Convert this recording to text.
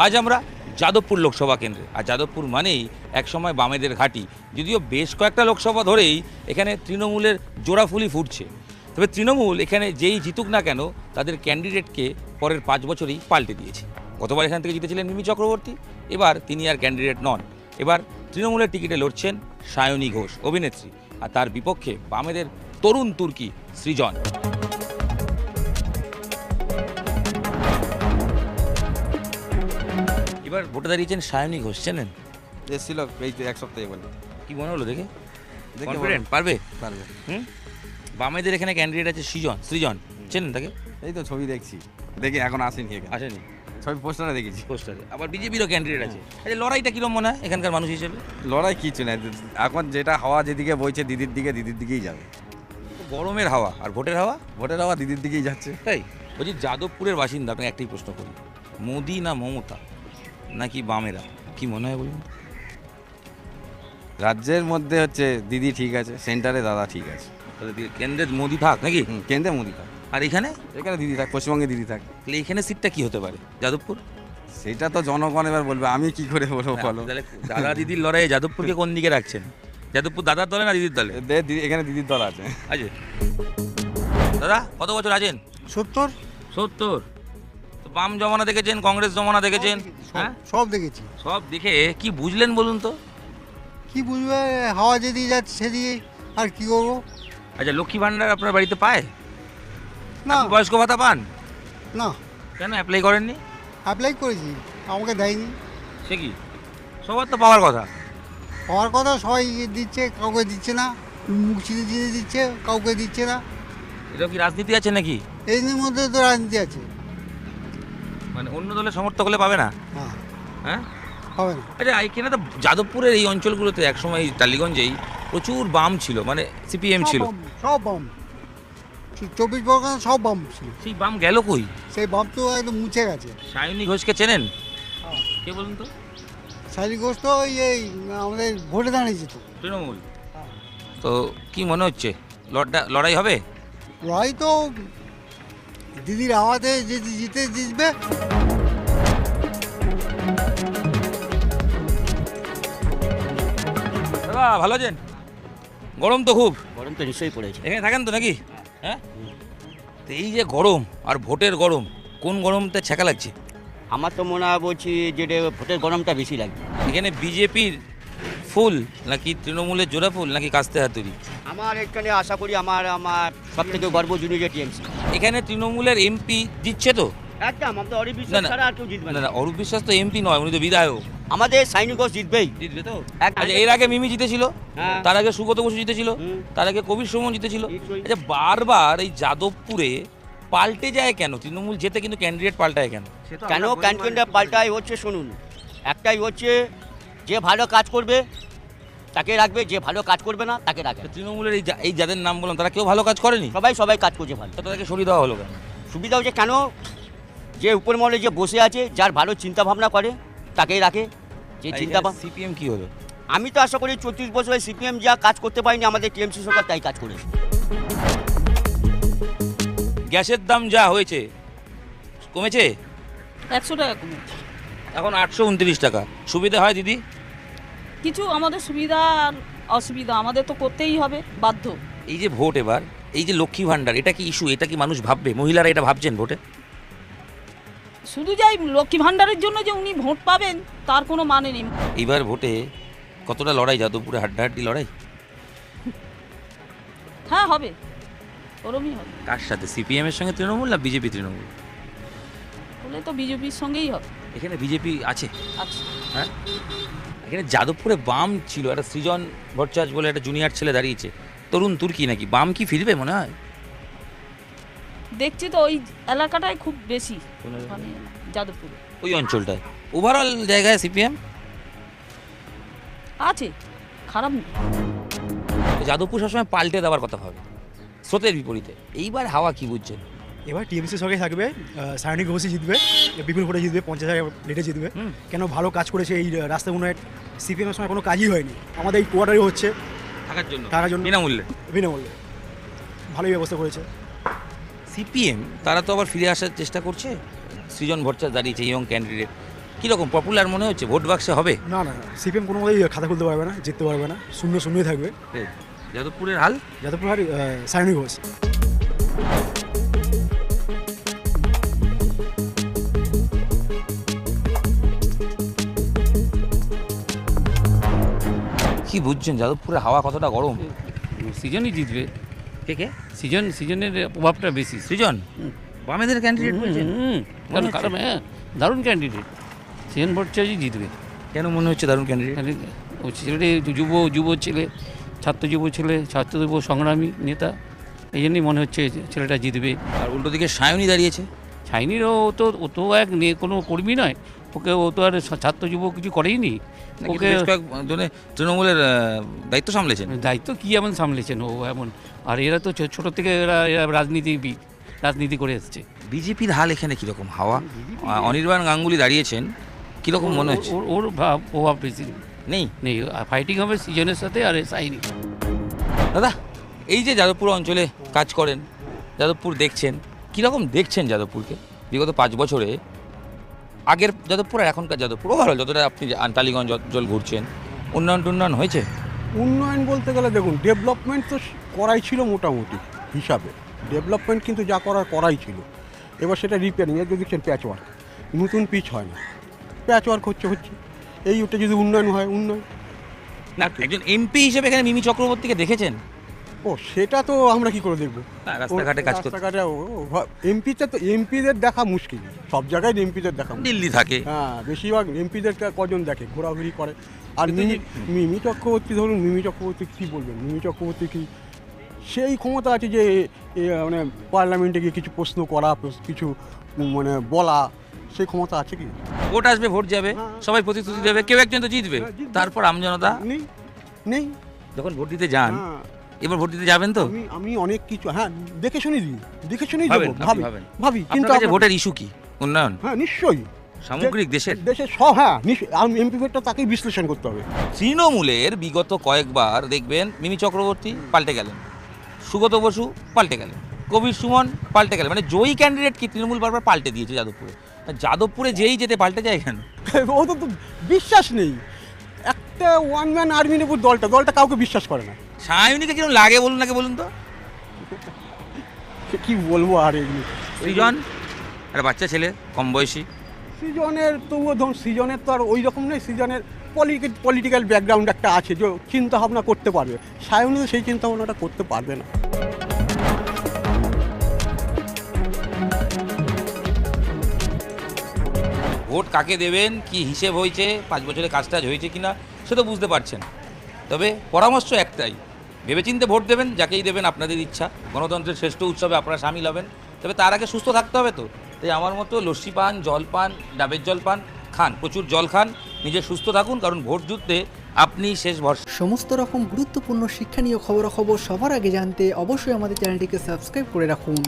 আজ আমরা যাদবপুর লোকসভা কেন্দ্রে, আর যাদবপুর মানেই একসময় বামেদের ঘাঁটি। যদিও বেশ কয়েকটা লোকসভা ধরেই এখানে তৃণমূলের জোড়াফুলি ফুটছে, তবে তৃণমূল এখানে যেই জিতুক না কেন তাদের ক্যান্ডিডেটকে পরের 5 বছরেই পাল্টে দিয়েছে। গতবার এখান থেকে জিতেছিলেন মিমি চক্রবর্তী, এবার তিনি আর ক্যান্ডিডেট নন। এবার তৃণমূলের টিকিটে লড়ছেন সায়নী ঘোষ, অভিনেত্রী, আর তার বিপক্ষে বামেদের তরুণ তুর্কি সৃজন। এবার ভোটে দাঁড়িয়েছেন সায়নী ঘোষ, চেনেন? এসেছিল এই তো এক সপ্তাহে বলে। কি মনে হলো দেখে? দেখে কনফিডেন্ট পারবে? পারবে। বামেদের এখানে ক্যান্ডিডেট আছে সৃজন, চেনেন তাকে? এই তো ছবি দেখছি, দেখি এখন আসেনি এখানে, আসেনি ছবি পোস্টারে দেখেছি। পোস্টারে। আবার বিজেপিরও ক্যান্ডিডেট আছে। আচ্ছা, লড়াইটা কিরম মনে হয় এখানকার মানুষ হিসেবে? লড়াই কিছু না, এখন যেটা হাওয়া যেদিকে বইছে দিদির দিকেই যাবে। গরমের হাওয়া আর ভোটের হাওয়া? ভোটের হাওয়া দিদির দিকেই যাচ্ছে। তাই বলছি, যাদবপুরের বাসিন্দা, আপনাকে একটাই প্রশ্ন করি, মোদি না মমতা নাকি বামেরা, কি মনে হয় বলুন? রাজ্যের মধ্যে হচ্ছে দিদি ঠিক আছে, সেন্টারে দাদা ঠিক আছে। তাহলে কেন্দ্রে মোদি থাক নাকি? কেন্দ্রে মোদি থাক, আর এখানে এখানে দিদি থাক, পশ্চিমবঙ্গে দিদি থাক। তাহলে এখানে সিটটা কি হতে পারে যাদবপুর? সেটা তো জনগণ এবার বলবে, আমি কি করে বলবো বলো। তাহলে দাদা দিদির লড়াইয়ে যাদবপুরকে কোন দিকে রাখছেন? যাদবপুর দাদার দলে না দিদির দলে? এখানে দিদির দল আছে। আছে। দাদা কত বছর আছেন? 70। 70। তো বাম জমানা দেখেছেন, কংগ্রেস জমানা দেখেছেন, হ্যাঁ সব দেখেছি। সব দেখে কি বুঝলেন বলুন তো? কি বুঝবে, হাওয়া যেদিকে যাচ্ছে সেদিকে, আর কি করবো। আচ্ছা, লক্ষ্মী ভাণ্ডার আপনার বাড়িতে পায়? না আপনি বয়স্ক ভাতা পান? না, কেন অ্যাপ্লাই করেননি? অ্যাপ্লাই করেছি, আমাকে দেয়নি। সে কি, সবার তো পাওয়ার কথা। হওয়ার কথা সবাই দিচ্ছে, কাউকে দিচ্ছে না। মুখ চিনে দিচ্ছে, কাউকে দিচ্ছে না। এটা কি রাজনীতি আছে নাকি? এই মধ্যে তো রাজনীতি আছে। মানে অন্য দলের সমর্থক হলে পাবে না? হ্যাঁ, হ্যাঁ। হবে না। আচ্ছা, এখানে তো যাদবপুরের এই অঞ্চলগুলোতে একসময় টালিগঞ্জেই প্রচুর বাম ছিল, মানে সিপিএম ছিল। সব বাম, 24 পরগনা সব বাম ছিল। সেই বাম গেল কই? সেই বাম তো একদম মুছে গেছে। সায়নী ঘোষকে চেনেন? হ্যাঁ। কে বলুন তো? শারীরিক ঘোষ তো এই আমাদের ভোটে দাঁড়িয়েছে তো। তৃণমূল। তো কি মনে হচ্ছে, লড়াই হবে? লড়াই তো দিদির আওয়াজে যদি জিতবে। দাদা ভালো আছেন? গরম তো খুব। গরম তো নিশ্চয়ই পড়েছে। এখানে থাকেন তো নাকি? হ্যাঁ। তো এই যে গরম আর ভোটের গরম, কোন গরমটা ছ্যাঁকা লাগছে? আমার তো মনে হয় বলছি যে ভোটের গরমটা বেশি লাগবে। এখানে বিজেপির ফুল নাকি তৃণমূলের জোড়া ফুল নাকি কাস্তে হাতুড়ি? আমার এখানে আশা করি আমার সব থেকে গর্ব জুনিয়র টিএমসি। এখানে তৃণমূলের এমপি জিতছে তো? একদম, আমাদের অরিব না, বিশ্বাস না। ছাড়া আর কেউ জিতবে না না। না, অরূপ বিশ্বাস তো এমপি নয়, উনি তো বিধায়ক। আমাদের সাইনি ঘোষ জিতবেই। জিতবে তো? একদম। আচ্ছা, এর আগে মিমি জিতেছিল, হ্যাঁ। তার আগে সুগত বসু জিতেছিল, হুম। তার আগে কবির সুমন জিতেছিল। নিশ্চয়ই। আচ্ছা, বারবার এই যাদবপুরে পাল্টে যায় কেন? তৃণমূল যেতে কিন্তু ক্যান্ডিডেট পাল্টায় কেন? কেন ক্যান্ডিডেট পাল্টাই হচ্ছে শুনুন, একটাই হচ্ছে যে ভালো কাজ করবে তাকে রাখবে, যে ভালো কাজ করবে না তাকে রাখবে। তৃণমূলের এই যাদের নাম বললাম তারা কেউ ভালো কাজ করেনি, সবাই কাজ করছে ভালো। তো তাদেরকে সরিয়ে দেওয়া হলো কেন? সুবিধা হচ্ছে কেন, যে উপর মহলে যে বসে আছে, যার ভালো চিন্তা ভাবনা করে তাকেই রাখে। যে চিন্তা সিপিএম কি হলো? আমি তো আশা করি 34 বছরে সিপিএম যা কাজ করতে পারিনি, আমাদের টিএমসি সরকার তাই কাজ করেছে। গ্যাসের দাম যা হয়েছে, কমেছে? 100 টাকা কমেছে। এখন 829 টাকা। সুবিধা হয় দিদি? কিছু আমাদের সুবিধা আর অসুবিধা আমাদের তো করতেই হবে, বাধ্য। এই যে ভোট এবার, এই যে লক্ষ্মী ভাণ্ডার, এটা কি ইস্যু? এটা কি মানুষ ভাববে? মহিলারা এটা ভাবছেন ভোটে? শুধু যাই লক্ষ্মী ভাণ্ডারের জন্য যে উনি ভোট পাবেন তার কোনো মানে নেই। এইবার ভোটে কতটা লড়াই, যাদবপুরে হাড্ডাহাড্ডি লড়াই? হ্যাঁ, হবে, ওরমই হবে। কার সাথে, সিপিএম এর সঙ্গে তৃণমূল না বিজেপি তৃণমূল? বলে তো বিজেপির সঙ্গেই হবে। এখানে বিজেপি আছে? আচ্ছা, হ্যাঁ। এখানে যাদবপুরে বাম ছিল, একটা সৃজন ভট্টাচার্য বলে একটা জুনিয়র ছেলে দাঁড়িয়েছে, তরুণ তুর্কি নাকি, বাম কি ফিরবে মনে হয়? দেখছি তো ওই এলাকাটায় খুব বেশি, মানে যাদবপুরে ওই অঞ্চলটায় ওভারঅল জায়গায় সিপিএম আছে, খারাপ নেই। যাদবপুর সবসময় পাল্টে দেওয়ার কথা ভাবে, স্রোতের বিপরীতে। এইবার হাওয়া কি বুঝছেন? এবার টিএমসি সঙ্গে থাকবে, সায়নী ঘোষই জিতবে, বিপুল ভোটে জিতবে, 50,000 লিটে জিতবে। কেন ভালো কাজ করেছে এই রাস্তা উন্নয়ন, সিপিএমের সময় কোনো কাজই হয়নি। আমাদের এই কোয়ার্টারে হচ্ছে টাকার জন্য বিনামূল্যে ভালোই ব্যবস্থা করেছে সিপিএম। তারা তো আবার ফিরে আসার চেষ্টা করছে, সৃজন ভট্টাচার্য দাঁড়িয়েছে ইয়ং ক্যান্ডিডেট, কি কীরকম পপুলার মনে হচ্ছে ভোট বাক্সে হবে? না না, সিপিএম কোনো মতেই খাতা খুলতে পারবে না, জিততে পারবে না, শূন্যই থাকবে। যাদবপুরের হাল? যাদবপুর আর সায়নী ঘোষ। কি বুঝছেন যাদবপুরের হাওয়া কতটা গরম? সিজনই জিতবে। কে কে? সিজনের প্রভাবটা বেশি। সৃজন বামেদের ক্যান্ডিডেট বলছেন? কারণ খারাপ, হ্যাঁ, দারুণ ক্যান্ডিডেট। সিজন ভট্টাচার্যই জিতবে। কেন মনে হচ্ছে দারুণ ক্যান্ডিডেট? ও ছেলে যুব ছেলে, ছাত্র যুব সংগ্রামী নেতা, এই জন্যই মনে হচ্ছে ছেলেটা জিতবে। আর উল্টো দিকে সায়নী দাঁড়িয়েছে। ছাইনিরও ও তো কোনো কর্মী নয়, ও তো আর ছাত্র যুব কিছু করেই নি। ওকে বেশ কয়েকজনে তৃণমূলের দায়িত্ব সামলেছেন। দায়িত্ব কী এমন সামলেছেন ও এমন, আর এরা তো ছোটো থেকে এরা রাজনীতি করে এসছে। বিজেপির হাল এখানে কীরকম হাওয়া? অনির্বাণ গাঙ্গুলি দাঁড়িয়েছেন, কীরকম মনে হচ্ছে? ওর প্রভাব বেশি নেই। ফাইটিং হবে সিজনের সাথে আর সাইনি। দাদা, এই যে যাদবপুর অঞ্চলে কাজ করেন, যাদবপুর দেখছেন, কীরকম দেখছেন যাদবপুরকে বিগত 5 বছরে? আগের যাদবপুর আর এখনকার যাদবপুর ওভারঅল যতটা আপনি টালিগঞ্জ অঞ্চল ঘুরছেন, উন্নয়ন হয়েছে? উন্নয়ন বলতে গেলে দেখুন, ডেভেলপমেন্ট তো করাই ছিল মোটামুটি হিসাবে, ডেভেলপমেন্ট কিন্তু যা করাই ছিল। এবার সেটা রিপেয়ারিং, এর যদি দেখছেন প্যাচ ওয়ার্ক, নতুন পিচ হয় না, প্যাচ ওয়ার্ক হচ্ছে। এই ওটা যদি উন্নয়ন হয়, উন্নয়ন না, একজন এমপি হিসেবে এখানে মিমি চক্রবর্তীকে দেখেছেন? ও সেটা তো আমরা কি করে দেখবো? রাস্তাঘাটে কাজ করতে। রাস্তাঘাটে এমপিতে তো এমপিদের দেখা মুশকিল, সব জায়গায় এমপিদের দেখা মুশকিল। দিল্লি থাকে। হ্যাঁ, বেশিরভাগ এমপিদের কজন দেখে, ঘোরাঘুরি করে। আর কিন্তু মিমি চক্রবর্তী ধরুন, মিমি চক্রবর্তী কী বলবেন? মিমি চক্রবর্তী কি সেই ক্ষমতা আছে যে মানে পার্লামেন্টে গিয়ে কিছু প্রশ্ন করা, কিছু মানে বলা, সেই ক্ষমতা আছে কি? ভোট আসবে, ভোট যাবে, সবাই প্রতিশ্রুতি দেবে, কেউ একজন তো জিতবে, তারপর আমজনতা নেই। যখন ভোট দিতে যান, হ্যাঁ, এবার ভোট দিতে যাবেন তো? আমি অনেক কিছু, হ্যাঁ, দেখে শুনে ভাবেন, দেবো, আপনি ভাবেন। ভাবি। কিন্তু আপনার কাছে ভোটের ইস্যু কি? উন্নয়ন? হ্যাঁ, নিশ্চয়ই সামগ্রিক দেশের সব, হ্যাঁ নিশ্চয়ই। এমপি ভোটটা তাকেই বিশ্লেষণ করতে হবে। তৃণমূলের বিগত কয়েকবার দেখবেন মিমি চক্রবর্তী পাল্টে গেলেন, সুগত বসু পাল্টে গেলেন, কবির সুমন পাল্টে গেলেন, মানে জয়ী ক্যান্ডিডেট কি তৃণমূল বারবার পাল্টে দিয়েছে যাদবপুরে যেই যেতে পাল্টে যায় কেন? ও তো বিশ্বাস নেই, একটা ওয়ান ম্যান আর্মির উপর দলটা কাউকে বিশ্বাস করে না। সায়নীকে কিরকম লাগে বলুন, আগে বলুন তো। কি বলবো আর এগুলো। সৃজন একটা বাচ্চা ছেলে, কম বয়সী। সৃজনের তবুও ধরুন, সৃজনের তো আর ওই রকম নেই। সৃজনের পলিটিক্যাল ব্যাকগ্রাউন্ড একটা আছে, যে চিন্তা ভাবনা করতে পারবে। সায়নী তো সেই চিন্তা ভাবনাটা করতে পারবে না। ভোট কাকে দেবেন, কি হিসেব হয়েছে, 5 বছরে কাজটাজ হয়েছে কিনা সে তো বুঝতে পারছেন। তবে পরামর্শ একটাই, ভেবেচিন্তে ভোট দেবেন, যাকেই দেবেন আপনাদের ইচ্ছা, গণতন্ত্রের শ্রেষ্ঠ উৎসবে আপনারা সামিল হবেন। তবে তার আগে সুস্থ থাকতে হবে তো, তাই আমার মতো লস্যি পান, জল পান, ডাবের জল পান, খান, প্রচুর জল খান, নিজে সুস্থ থাকুন, কারণ ভোট যুদ্ধে আপনি শেষ ভরসা। সমস্ত রকম গুরুত্বপূর্ণ শিক্ষণীয় খবরাখবর সবার আগে জানতে অবশ্যই আমাদের চ্যানেলটিকে সাবস্ক্রাইব করে রাখুন।